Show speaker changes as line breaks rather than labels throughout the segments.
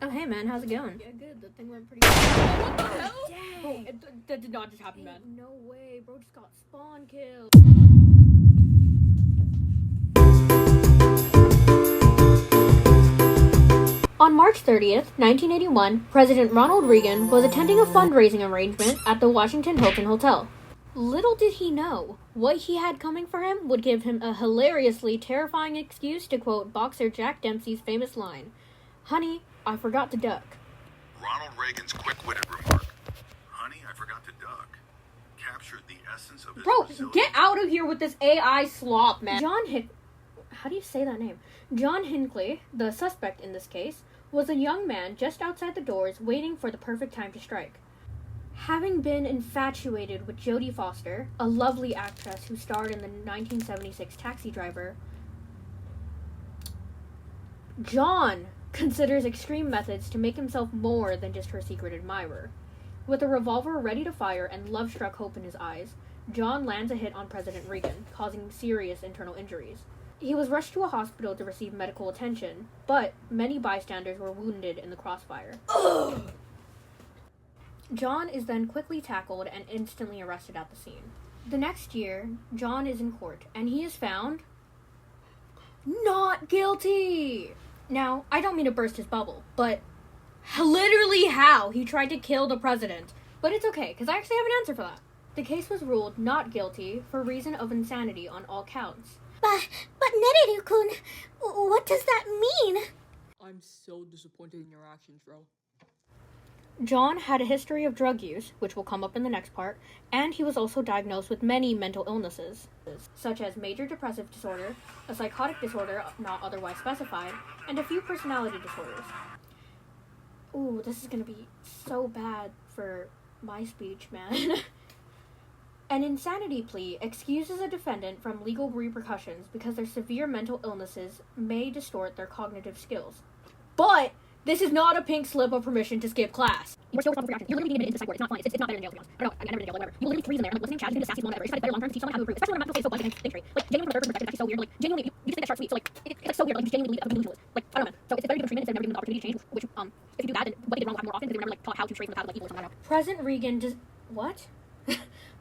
Oh, hey man, how's it going?
Yeah, good. The thing went pretty good.
What the hell?
Dang.
Bro, that did not just happen, man.
Ain't no way. Bro just got spawn killed.
On March 30th, 1981, President Ronald Reagan was attending a fundraising arrangement at the Washington Hilton Hotel. Little did he know, what he had coming for him would give him a hilariously terrifying excuse to quote boxer Jack Dempsey's famous line, "Honey, I forgot to duck."
Ronald Reagan's quick-witted remark, "Honey, I forgot to duck," captured the essence of his
Bro,
resilience.
get out of here with this AI slop, man. How do you say that name? John Hinckley, the suspect in this case, was a young man just outside the doors waiting for the perfect time to strike. Having been infatuated with Jodie Foster, a lovely actress who starred in the 1976 Taxi Driver, John considers extreme methods to make himself more than just her secret admirer. With a revolver ready to fire and love-struck hope in his eyes, John lands a hit on President Reagan, causing serious internal injuries. He was rushed to a hospital to receive medical attention, but many bystanders were wounded in the crossfire. John is then quickly tackled and instantly arrested at the scene. The next year, John is in court, and he is found not guilty! Now, I don't mean to burst his bubble, but literally how he tried to kill the president. But it's okay, because I actually have an answer for that. The case was ruled not guilty for reason of insanity on all counts.
But Nereru-kun, what does that mean?
I'm so disappointed in your actions, bro.
John had a history of drug use, which will come up in the next part, and he was also diagnosed with many mental illnesses, such as major depressive disorder, a psychotic disorder not otherwise specified, and a few personality disorders. Ooh, this is gonna be so bad for my speech, man. An insanity plea excuses a defendant from legal repercussions because their severe mental illnesses may distort their cognitive skills. But this is not a pink slip of permission to skip class. You're still responsible for your actions. You're literally being admitted into psych ward. It's not fun. It's not better than jail, to be honest. I don't know. I never been to jail, whatever. You will literally freeze in there. I'm like, listening to Chad, he's doing the sassiest one ever. It's better long term to teach someone how to improve. Especially when a mental state is so blank and think straight. Like, genuinely from a third person perspective, it's actually so weird. Like, genuinely, you just think that sharp sweet. So, like, it's like so weird. Like, you genuinely believe that delusional is. Like, I don't know, man. So, it's better to give them treatment instead of never giving them the opportunity to change, which, if you do that, then what they did wrong will happen more often because they never, like, taught how to stray from the path of, like, evil or something. I don't know.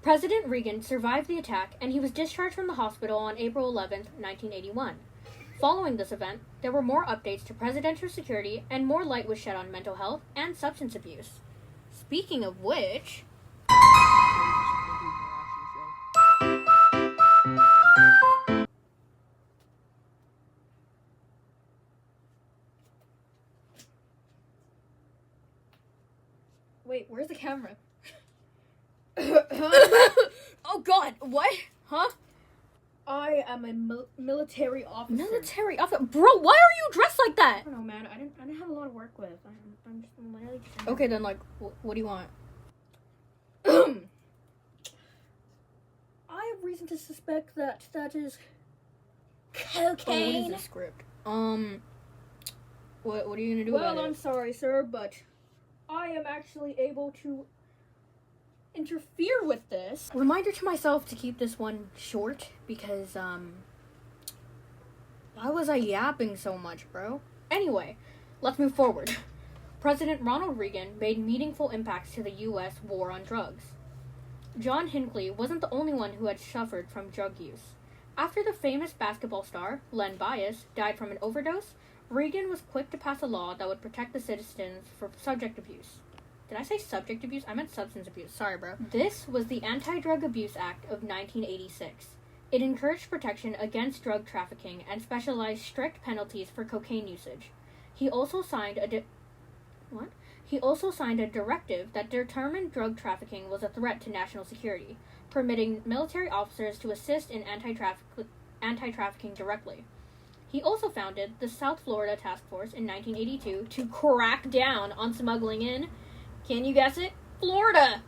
President Reagan survived the attack, and he was discharged from the hospital on April 11th, 1981. Following this event, there were more updates to presidential security, and more light was shed on mental health and substance abuse. Speaking of which... Wait, where's the camera? Oh god, what? Huh?
I am a military officer.
Military officer? Bro, why are you dressed like that?
I don't know, man. I didn't have a lot of work with. I'm just literally just...
Okay, then, like, what do you want?
I have reason to suspect that is
What is
Cocaine.
the script? What are you gonna do
Well,
about
I'm
it?
sorry, sir, but I am actually able to interfere with this.
Reminder to myself to keep this one short, because, why was I yapping so much, bro? Anyway, let's move forward. President Ronald Reagan made meaningful impacts to the U.S. war on drugs. John Hinckley wasn't the only one who had suffered from drug use. After the famous basketball star, Len Bias, died from an overdose, Reagan was quick to pass a law that would protect the citizens from subject abuse. Did I say subject abuse? I meant substance abuse. Sorry, bro. This was the Anti-Drug Abuse Act of 1986. It encouraged protection against drug trafficking and specialized strict penalties for cocaine usage. He also signed a directive that determined drug trafficking was a threat to national security, permitting military officers to assist in anti-trafficking directly. He also founded the South Florida Task Force in 1982 to crack down on smuggling in, can you guess it, Florida!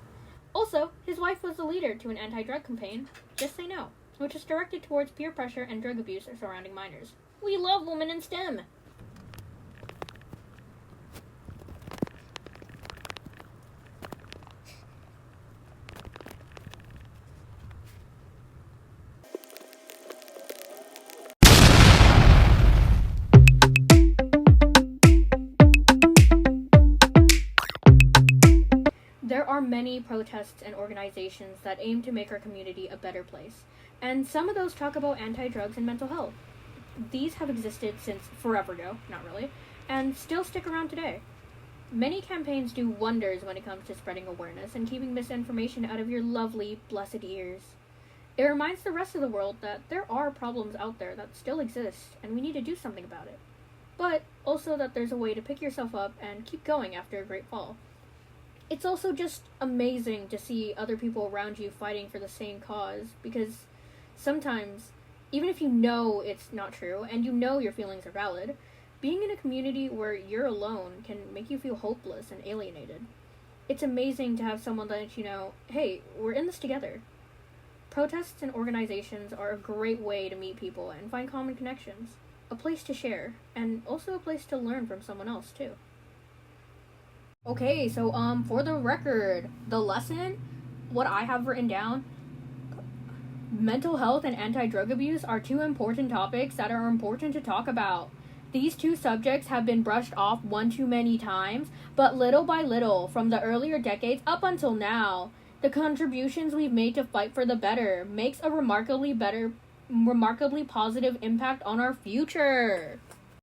Also, his wife was the leader to an anti-drug campaign, Just Say No, which is directed towards peer pressure and drug abuse surrounding minors. We love women in STEM! many protests and organizations that aim to make our community a better place, and some of those talk about anti-drugs and mental health. These have existed since forever ago, not really, and still stick around today. Many campaigns do wonders when it comes to spreading awareness and keeping misinformation out of your lovely, blessed ears. It reminds the rest of the world that there are problems out there that still exist, and we need to do something about it. But also that there's a way to pick yourself up and keep going after a great fall. It's also just amazing to see other people around you fighting for the same cause, because sometimes, even if you know it's not true, and you know your feelings are valid, being in a community where you're alone can make you feel hopeless and alienated. It's amazing to have someone let you know, hey, we're in this together. Protests and organizations are a great way to meet people and find common connections, a place to share, and also a place to learn from someone else, too. Okay, so, for the record, the lesson, what I have written down, mental health and anti-drug abuse are two important topics that are important to talk about. These two subjects have been brushed off one too many times, but little by little, from the earlier decades up until now, the contributions we've made to fight for the better makes a remarkably positive impact on our future.